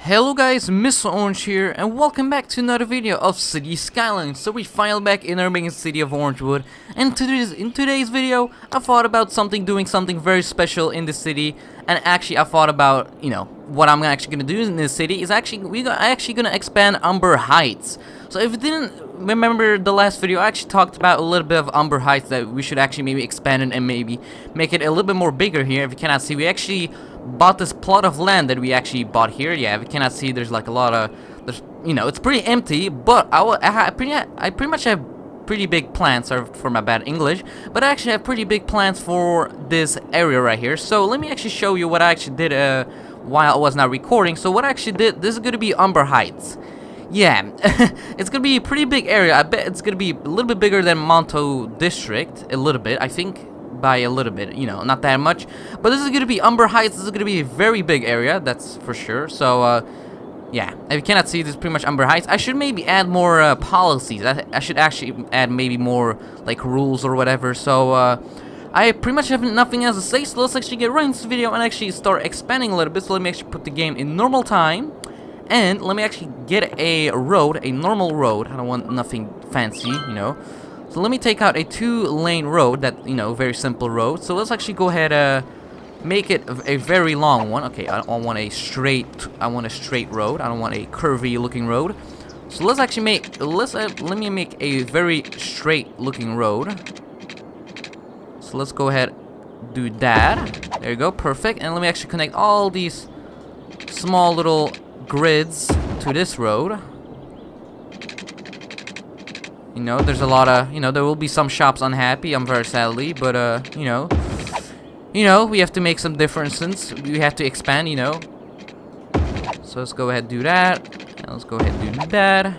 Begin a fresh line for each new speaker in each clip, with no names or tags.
Hello guys, Mr. Orange here, and welcome back to another video of City Skylines. So we finally back in our main city of Orangewood, and in today's video, I thought about doing something very special in the city, and actually I thought about, what I'm actually gonna do in this city is actually gonna expand Umber Heights. So if you didn't remember the last video, I actually talked about a little bit of Umber Heights that we should actually maybe expand it and maybe make it a little bit more bigger here. If you cannot see, we actually bought this plot of land that we actually bought here. Yeah, if you cannot see, there's like a lot of, it's pretty empty, but I pretty much have pretty big plans. Sorry for my bad English, but I actually have pretty big plans for this area right here. So let me actually show you what I actually did while I was not recording. So what I actually did, this is gonna be Umber Heights. Yeah, it's gonna be a pretty big area. I bet it's gonna be a little bit bigger than Monto District, a little bit, I think. By a little bit, not that much, but this is gonna be Umber Heights. This is gonna be a very big area, that's for sure. So yeah, if you cannot see, this is pretty much Umber Heights. I should maybe add more policies. I should actually add maybe more like rules or whatever. So I pretty much have nothing else to say, so let's actually get right into this video and actually start expanding a little bit. So let me actually put the game in normal time, and let me actually get a normal road. I don't want nothing fancy, So let me take out a 2-lane road, that, very simple road. So let's actually go ahead, make it a very long one. Okay, I want a straight road. I don't want a curvy looking road. So let's actually let me make a very straight looking road. So let's go ahead, do that. There you go, perfect. And let me actually connect all these small little grids to this road. There's a lot of, there will be some shops unhappy, I'm very sadly, but, we have to make some differences. We have to expand, So let's go ahead and do that. And let's go ahead and do that.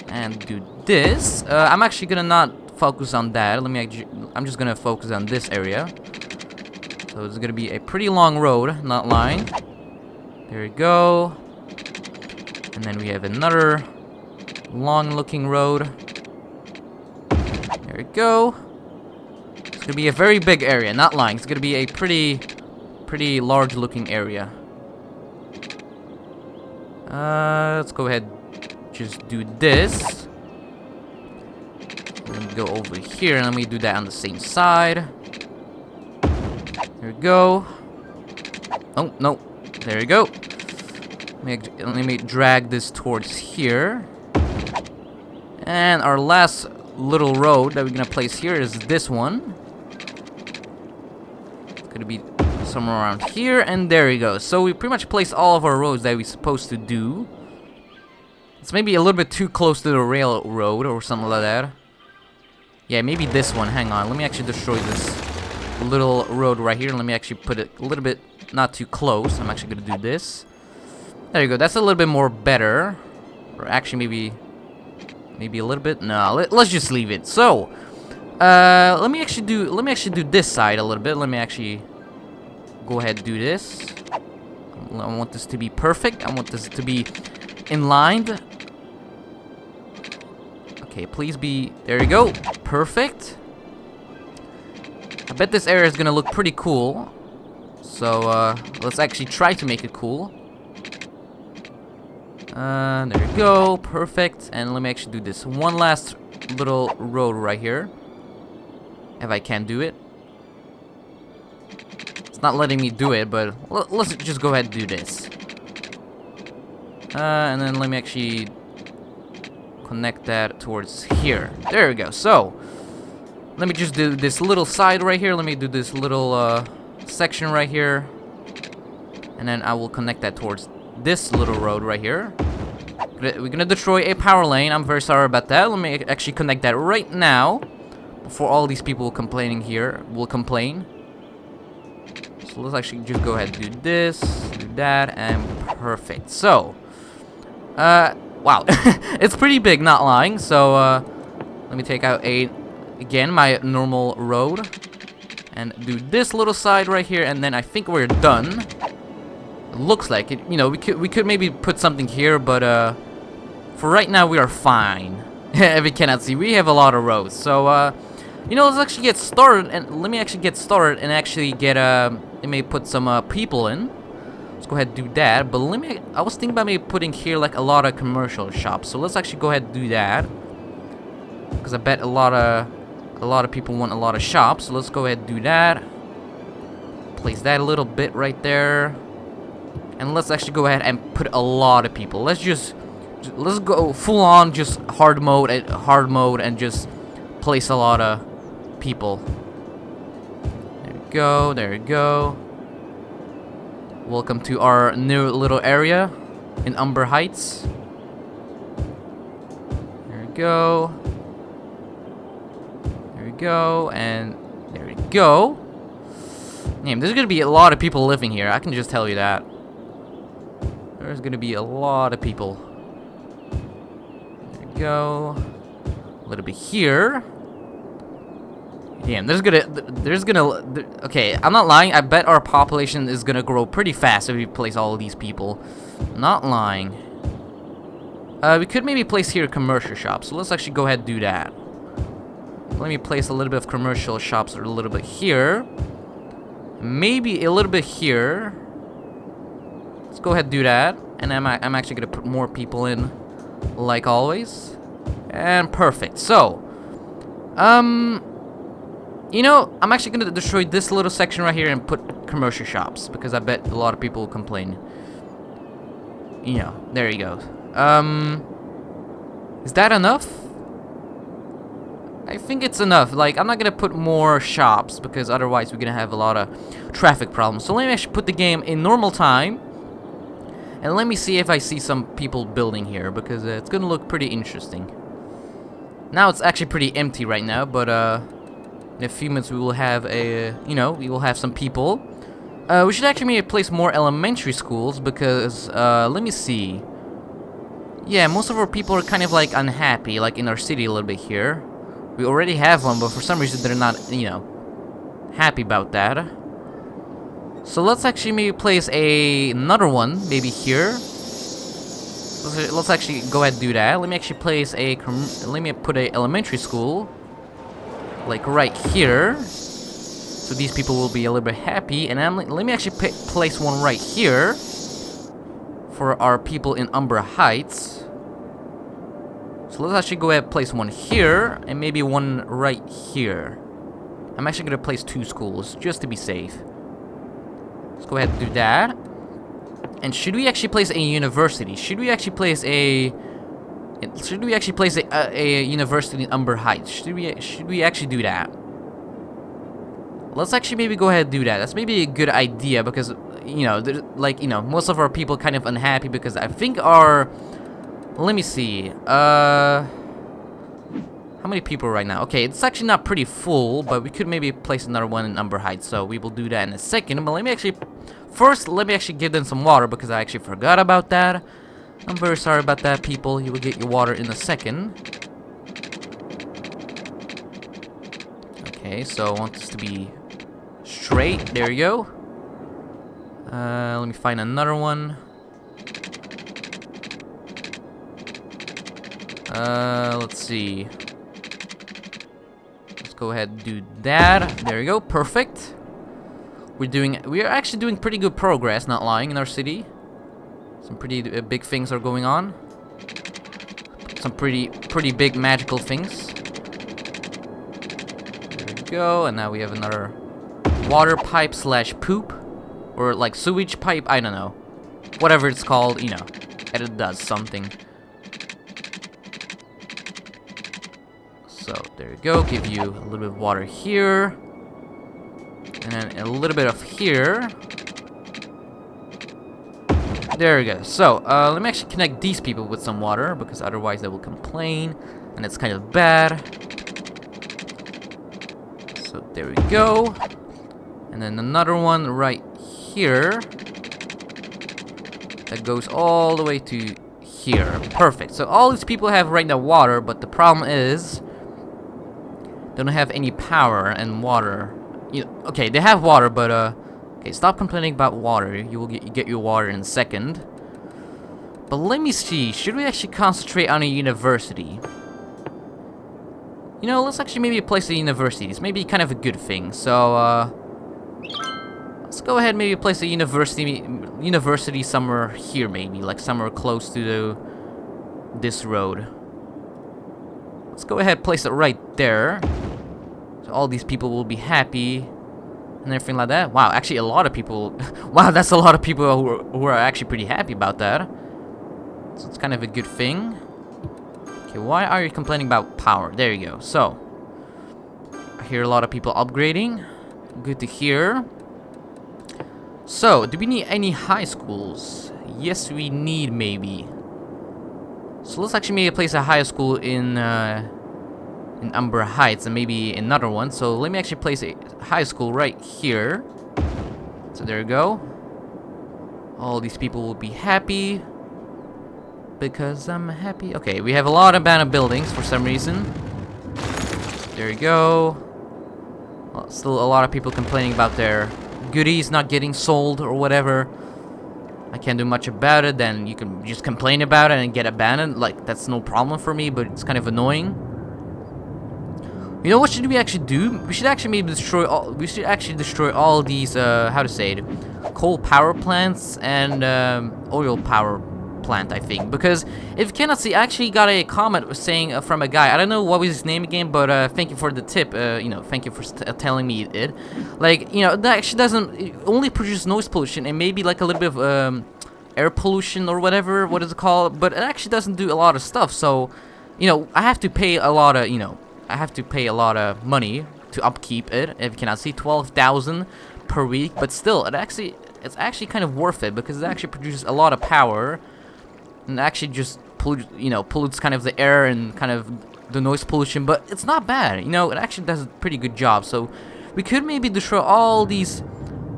And do this. I'm actually gonna not focus on that. I'm just gonna focus on this area. So it's gonna be a pretty long road, not line. There we go. And then we have another long looking road. There we go. It's gonna be a very big area, not lying. It's gonna be a pretty large looking area. Let's go ahead, just do this. Let me go over here and let me do that on the same side. There we go. Oh no, there we go. Let me drag this towards here. And our last little road that we're gonna place here is this one. It's gonna be somewhere around here, and there we go. So we pretty much placed all of our roads that we're supposed to do. It's maybe a little bit too close to the railroad or something like that. Yeah, maybe this one. Hang on, let me actually destroy this little road right here, and let me actually put it a little bit not too close. I'm actually gonna do this. There you go. That's a little bit more better. Or actually, maybe a little bit. No, let's just leave it. So, let me actually do this side a little bit. Let me actually go ahead and do this. I want this to be perfect. I want this to be in line. Okay, please be. There you go. Perfect. I bet this area is gonna look pretty cool. So, let's actually try to make it cool. There we go, perfect. And let me actually do this one last little road right here, if I can do it. It's not letting me do it, but let's just go ahead and do this. And then let me actually connect that towards here. There we go. So let me just do this little side right here. Let me do this little section right here, and then I will connect that towards this little road right here. We're gonna destroy a power lane. I'm very sorry about that. Let me actually connect that right now before all these people complaining here will complain. So let's actually just go ahead and do this, do that, and perfect. So, wow, it's pretty big, not lying. So, let me take out again my normal road and do this little side right here, and then I think we're done. Looks like it. We could maybe put something here, but for right now we are fine. If you cannot see, we have a lot of roads. So let's actually get started, and let me actually get started and actually get let me put some people in. go ahead and do that. But I was thinking about maybe putting here like a lot of commercial shops. So let's actually go ahead and do that. Because I bet a lot of people want a lot of shops. So let's go ahead and do that. Place that a little bit right there. And let's actually go ahead and put a lot of people. Let's go full on just hard mode and just place a lot of people. There we go, there we go. Welcome to our new little area in Umber Heights. There we go. There we go, and there we go. Damn, there's gonna be a lot of people living here, I can just tell you that. There's gonna be a lot of people. There we go. A little bit here. Damn, okay, I'm not lying, I bet our population is gonna grow pretty fast if we place all of these people. Not lying. We could maybe place here commercial shops, so let's actually go ahead and do that. Let me place a little bit of commercial shops a little bit here. Maybe a little bit here. Let's go ahead and do that. And I'm actually gonna put more people in, like always. And perfect. So, you know, I'm actually gonna destroy this little section right here and put commercial shops because I bet a lot of people will complain. You know, there you go. Is that enough? I think it's enough. Like, I'm not gonna put more shops because otherwise we're gonna have a lot of traffic problems. So let me actually put the game in normal time. And let me see if I see some people building here because it's gonna look pretty interesting. Now it's actually pretty empty right now, but in a few minutes we will have we will have some people. We should actually maybe place more elementary schools because, let me see. Yeah, most of our people are kind of like unhappy, like in our city a little bit here. We already have one, but for some reason they're not, happy about that. So let's actually maybe place another one, maybe here. Let's actually go ahead and do that. Let me actually place let me put a elementary school, like right here. So these people will be a little bit happy. And let me actually place one right here for our people in Umber Heights. So let's actually go ahead and place one here and maybe one right here. I'm actually going to place 2 schools just to be safe. Let's go ahead and do that. And should we actually place a university? Should we actually place a university in Umber Heights? Should we actually do that? Let's actually maybe go ahead and do that. That's maybe a good idea because most of our people kind of unhappy because I think let me see. How many people right now? Okay, it's actually not pretty full, but we could maybe place another one in Umber Heights, so we will do that in a second. But let me actually give them some water because I actually forgot about that. I'm very sorry about that, people. You will get your water in a second. Okay, so I want this to be straight. There you go. Let me find another one. Let's see. Let's go ahead and do that. There you go. Perfect. We are actually doing pretty good progress, not lying, in our city. Some pretty big things are going on. Some pretty big magical things. There we go. And now we have another water pipe / poop. Or like sewage pipe, I don't know. Whatever it's called, and it does something. So, there you go. Give you a little bit of water here. And then a little bit of here. There we go. So, let me actually connect these people with some water, because otherwise they will complain, and it's kind of bad. So, there we go. And then another one right here. That goes all the way to here. Perfect. So, all these people have right now water, but the problem is they don't have any power and water. Okay, they have water, but okay, stop complaining about water. You will get your water in a second. But let me see. Should we actually concentrate on a university? Let's actually maybe place the universities. Maybe kind of a good thing. So Let's go ahead, maybe place a university somewhere here, maybe like somewhere close to this road. Let's go ahead, place it right there, so all these people will be happy and everything like that. Wow, actually a lot of people. Wow, that's a lot of people who are actually pretty happy about that. So it's kind of a good thing. Okay, why are you complaining about power? There you go. So I hear a lot of people upgrading. Good to hear. So, do we need any high schools? Yes, we need, maybe. So let's actually maybe place a high school in Umber Heights and maybe another one. So let me actually place a high school right here. So there you go. All these people will be happy because I'm happy. Okay, we have a lot of abandoned buildings for some reason. There you go. Well, still a lot of people complaining about their goodies not getting sold or whatever. I can't do much about it. Then you can just complain about it and get abandoned. Like, that's no problem for me, but it's kind of annoying. You know what should we actually do? We should actually maybe destroy all. We should actually destroy all these. How to say it? Coal power plants and oil power plant, I think. Because if you cannot see, I actually got a comment saying from a guy. I don't know what was his name again, but thank you for the tip. You know, thank you for telling me it. Like, you know, that actually doesn't. It only produces noise pollution and maybe like a little bit of air pollution or whatever. What is it called? But it actually doesn't do a lot of stuff. So, you know, I have to pay a lot of. You know, I have to pay a lot of money to upkeep it. If you cannot see, 12,000 per week. But still, it's actually kind of worth it because it actually produces a lot of power. And actually just pollutes kind of the air and kind of the noise pollution, but it's not bad. You know, it actually does a pretty good job. So we could maybe destroy all these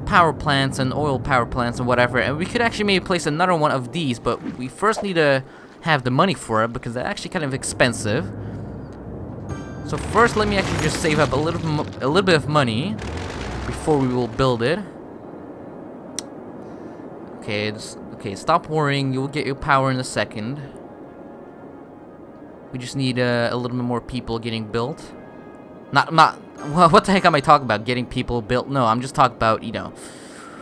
power plants and oil power plants and whatever, and we could actually maybe place another one of these, but we first need to have the money for it because they're actually kind of expensive. So first, let me actually just save up a little bit of money before we will build it. Okay, stop worrying. You'll get your power in a second. We just need a little bit more people getting built. Not. Well, what the heck am I talking about? Getting people built? No, I'm just talking about, you know,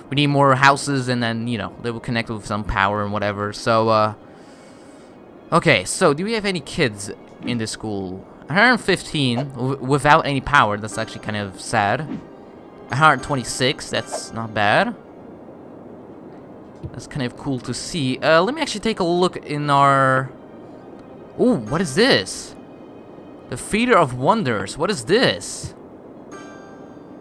we need more houses, and then, you know, they will connect with some power and whatever. So, okay. So, do we have any kids in this school? 115 without any power. That's actually kind of sad. 126. That's not bad. That's kind of cool to see. Let me actually take a look in our... Ooh, what is this? The Feeder of Wonders. What is this?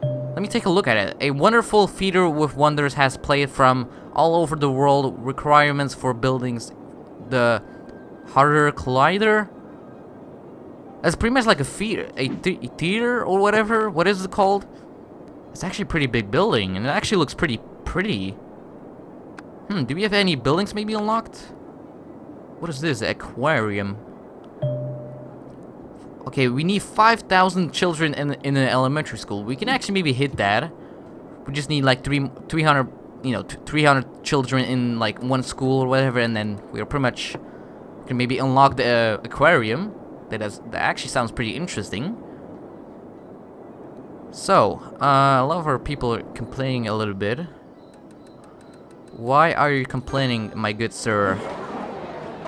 Let me take a look at it. A wonderful feeder with wonders has played from all over the world. Requirements for buildings. The Harder Collider? That's pretty much like a feeder. A theater or whatever. What is it called? It's actually a pretty big building. And it actually looks pretty pretty. Do we have any buildings maybe unlocked? What is this? Aquarium. Okay, we need 5,000 children in an elementary school. We can actually maybe hit that. We just need like 300, you know, 300 children in like one school or whatever, and then we're pretty much can maybe unlock the aquarium. That actually sounds pretty interesting. So, a lot of our people are complaining a little bit. Why are you complaining, my good sir?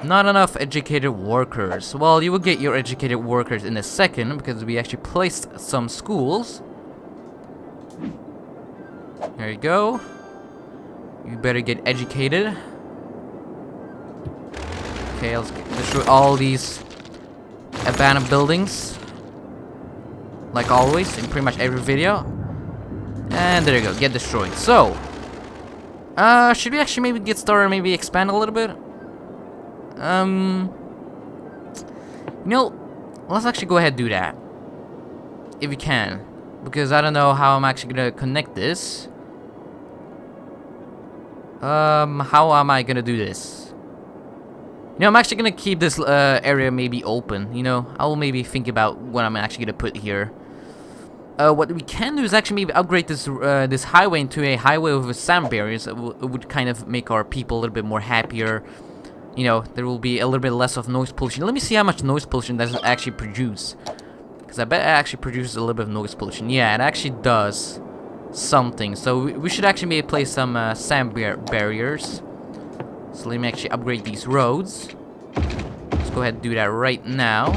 Not enough educated workers. Well, you will get your educated workers in a second because we actually placed some schools. There you go. You better get educated. Okay, let's destroy all these abandoned buildings. Like always, in pretty much every video. And there you go, get destroyed. So, should we actually maybe get started and maybe expand a little bit? You know, let's actually go ahead and do that. If we can. Because I don't know how I'm actually gonna connect this. How am I gonna do this? You know, I'm actually gonna keep this area maybe open, you know? I will maybe think about what I'm actually gonna put here. What we can do is actually maybe upgrade this this highway into a highway with sand barriers. It would kind of make our people a little bit more happier. You know, there will be a little bit less of noise pollution. Let me see how much noise pollution does it actually produce. Because I bet it actually produces a little bit of noise pollution. Yeah, it actually does. something. So we should actually maybe place some sand barriers. So let me actually upgrade these roads. Let's go ahead and do that right now.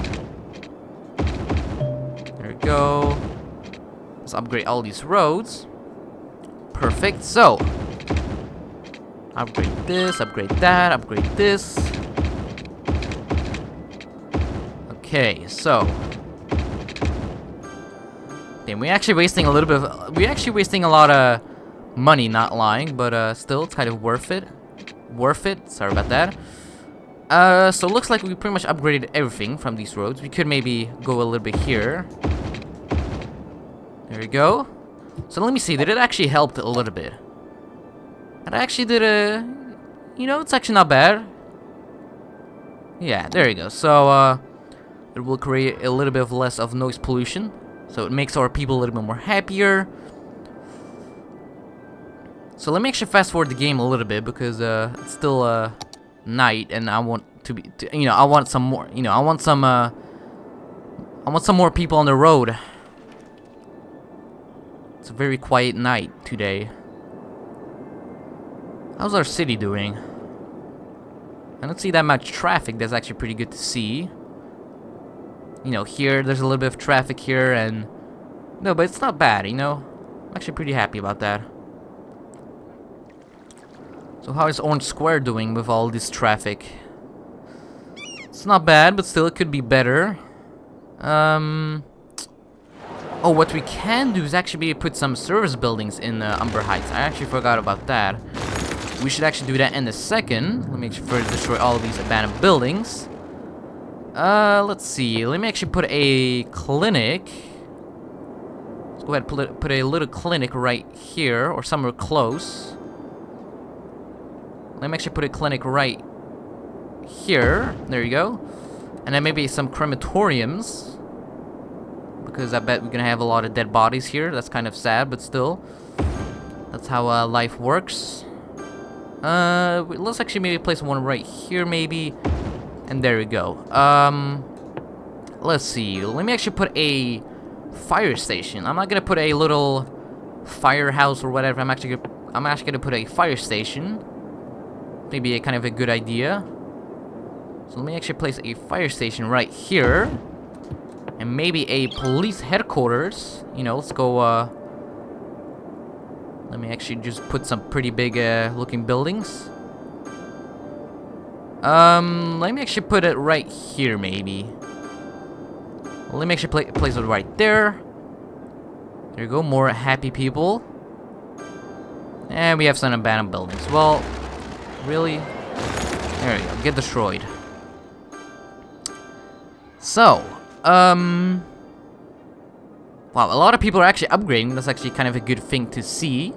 There we go. Let's upgrade all these roads. Perfect. So upgrade this, upgrade that, upgrade this. Okay, so damn, we're actually wasting a little bit of, we're actually wasting a lot of money, not lying, but still it's kind of worth it. Sorry about that. So it looks like we pretty much upgraded everything from these roads. We could maybe go a little bit here. There we go. So let me see, did it actually help a little bit? It actually did you know, it's actually not bad. Yeah, there you go. So it will create a little bit of less of noise pollution. So it makes our people a little bit more happier. So let me actually fast forward the game a little bit because it's still night and I want to be, you know, I want some more, you know, I want some more people on the road. It's a very quiet night today. How's our city doing? I don't see that much traffic. That's actually pretty good to see. You know, here there's a little bit of traffic here and no, but it's not bad, you know. I'm actually pretty happy about that. So how is Orange Square doing with all this traffic? It's not bad, but still it could be better. Oh, what we can do is actually maybe put some service buildings in Umber Heights. I actually forgot about that. We should actually do that in a second. Let me actually first destroy all of these abandoned buildings. Let's see. Let me actually put a clinic. Let's go ahead and put a little clinic right here, or somewhere close. Let me actually put a clinic right here. There you go. And then maybe some crematoriums. Because I bet we're gonna have a lot of dead bodies here. That's kind of sad, but still. That's how life works. Let's actually maybe place one right here, maybe. And there we go. Let's see. Let me actually put a fire station. I'm not gonna put a little firehouse or whatever. I'm actually gonna put a fire station. Maybe a kind of a good idea. So let me actually place a fire station right here. And maybe a police headquarters. You know, let's go, let me actually just put some pretty big, looking buildings. Let me actually put it right here, maybe. Let me actually place it right there. There you go, more happy people. And we have some abandoned buildings. Well, really? There you go, get destroyed. So, wow, a lot of people are actually upgrading. That's actually kind of a good thing to see.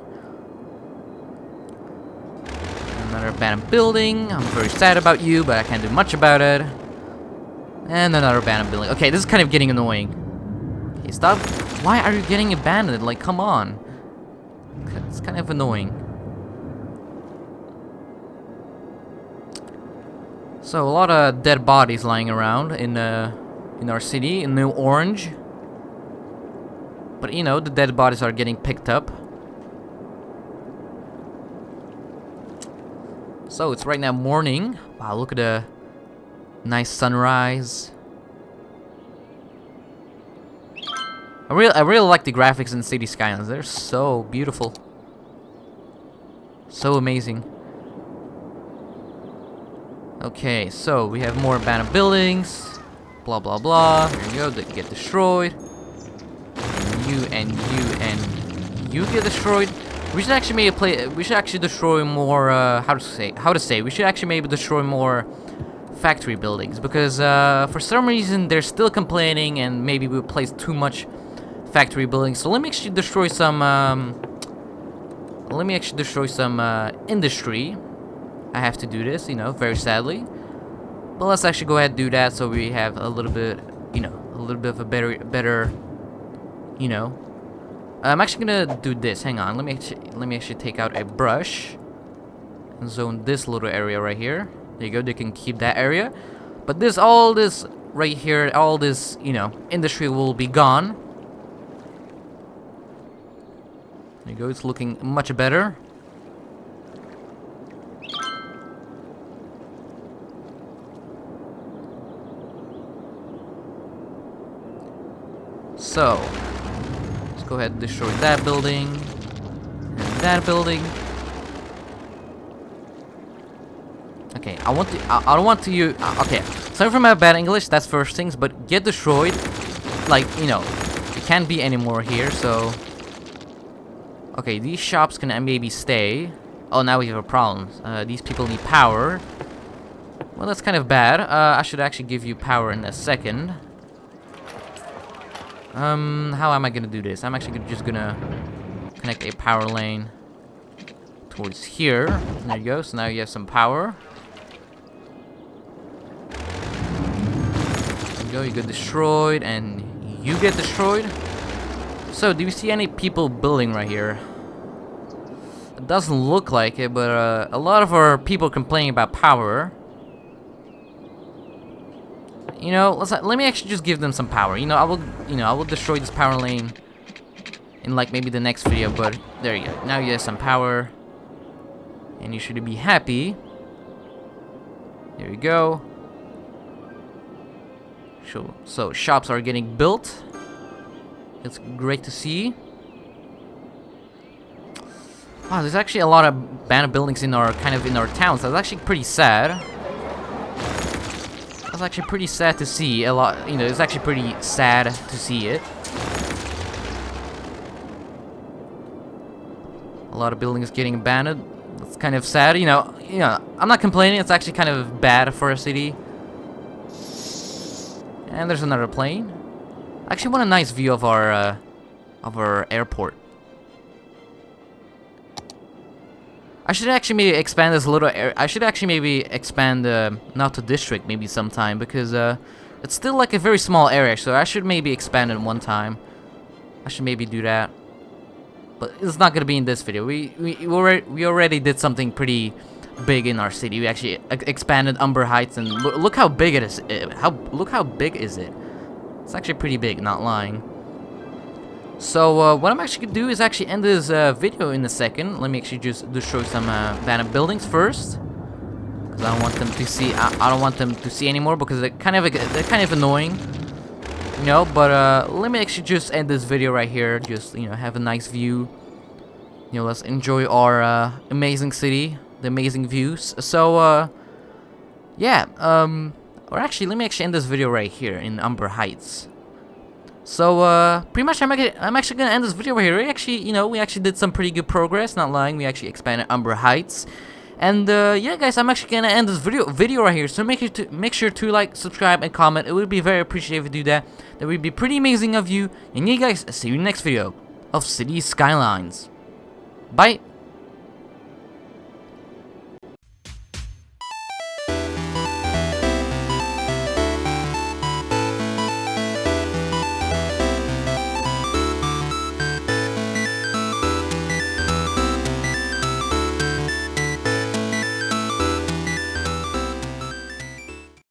Another abandoned building. I'm very sad about you, but I can't do much about it. And another abandoned building. Okay, this is kind of getting annoying. Okay, stop. Why are you getting abandoned? Like, come on. It's kind of annoying. So, a lot of dead bodies lying around in our city, in New Orange. But, you know, the dead bodies are getting picked up. So, it's right now morning. Wow, look at the nice sunrise. I really like the graphics in City Skylines. They're so beautiful. So amazing. Okay, so we have more abandoned buildings. Blah blah blah. There you go. They get destroyed. And you get destroyed. We should actually maybe we should actually destroy more. How to say? We should actually maybe destroy more factory buildings because for some reason they're still complaining, and maybe we placed too much factory buildings. So let me actually destroy some. Industry. I have to do this, you know, very sadly. But let's actually go ahead and do that so we have a little bit, you know, a little bit of a better, you know. I'm actually gonna do this. Hang on. Let me actually take out a brush and zone this little area right here. There you go. They can keep that area. But all this right here, all this, you know, industry will be gone. There you go, it's looking much better. So, let's go ahead and destroy that building, and that building. Okay, I don't want to use, okay, sorry for my bad English, that's first things, but get destroyed, like, you know, it can't be anymore here, so. Okay, these shops can maybe stay. Oh, now we have a problem. These people need power. Well, that's kind of bad. I should actually give you power in a second. How am I gonna do this? I'm actually just gonna connect a power lane towards here. There you go, so now you have some power. There you go, you get destroyed, and you get destroyed. So, do you see any people building right here? It doesn't look like it, but a lot of our people complaining about power. You know, let me actually just give them some power. I will destroy this power lane in like maybe the next video, but there you go. Now you have some power, and you should be happy. There you go. So shops are getting built. It's great to see. Wow, there's actually a lot of abandoned buildings in our towns. That's actually pretty sad. That's actually pretty sad to see. It's actually pretty sad to see it. A lot of buildings getting abandoned. That's kind of sad. I'm not complaining. It's actually kind of bad for a city. And there's another plane. I actually want a nice view of our airport. I should actually maybe expand this a little. I should actually maybe expand not to district maybe sometime, because it's still like a very small area. So I should maybe expand it one time. I should maybe do that, but it's not gonna be in this video. We already did something pretty big in our city. We actually expanded Umber Heights, and look how big it is. Look how big is it? It's actually pretty big, not lying. So what I'm actually gonna do is actually end this video in a second. Let me actually just destroy some abandoned buildings first, because I don't want them to see. I don't want them to see anymore, because they're kind of annoying, But let me actually just end this video right here. Just have a nice view. Let's enjoy our amazing city, the amazing views. So yeah. Or actually, let me actually end this video right here in Umber Heights. So, pretty much I'm actually gonna end this video right here. We actually did some pretty good progress, not lying. We actually expanded Umber Heights. And, yeah, guys, I'm actually gonna end this video right here. So make sure to like, subscribe, and comment. It would be very appreciated if you do that. That would be pretty amazing of you. And yeah, guys, see you in the next video of City Skylines. Bye!